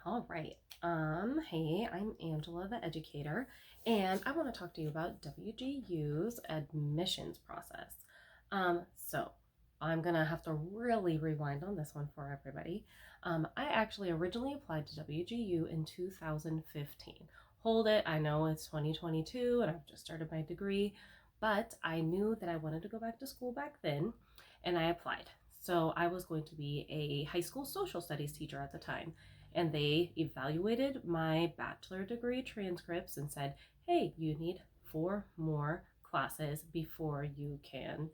All right. Hey, I'm Angela, the educator, and I want to talk to you about WGU's admissions process. So I'm gonna have to really rewind on this one for everybody. I actually originally applied to WGU in 2015. Hold it, I know it's 2022 and I've just started my degree, but I knew that I wanted to go back to school back then, and I applied. So I was going to be a high school social studies teacher at the time, and they evaluated my bachelor degree transcripts and said, hey, you need 4 more classes before you can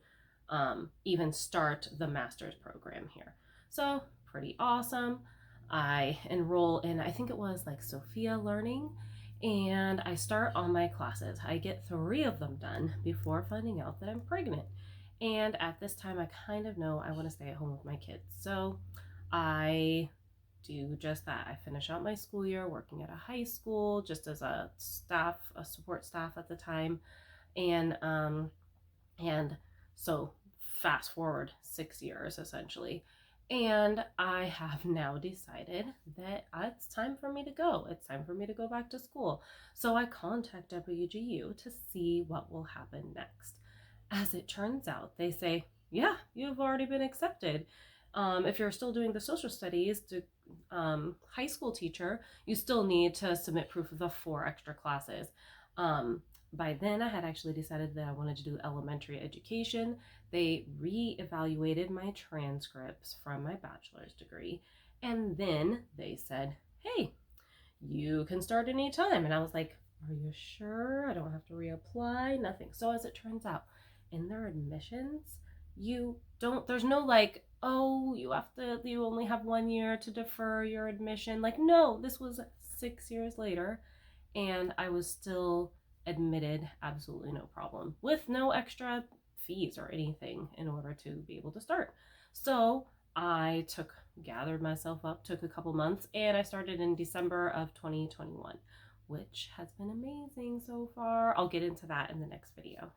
even start the master's program here. So, pretty awesome. I enroll in, I think it was like Sophia Learning, and I start all my classes. I get 3 of them done before finding out that I'm pregnant. And at this time, I kind of know I want to stay at home with my kids. So I do just that. I finish out my school year working at a high school just as a support staff at the time. And so fast forward 6 years essentially. And I have now decided that it's time for me to go. It's time for me to go back to school. So I contact WGU to see what will happen next. As it turns out, they say, yeah, you've already been accepted. If you're still doing the social studies to high school teacher, you still need to submit proof of the 4 extra classes. By then, I had actually decided that I wanted to do elementary education. They re-evaluated my transcripts from my bachelor's degree, and then they said, hey, you can start anytime. And I was like, are you sure? I don't have to reapply? Nothing. So as it turns out, in their admissions, there's no like, oh, you only have 1 year to defer your admission. Like, no, this was 6 years later, and I was still admitted, absolutely no problem, with no extra fees or anything in order to be able to start. So I gathered myself up, took a couple months, and I started in December of 2021, which has been amazing so far. I'll get into that in the next video.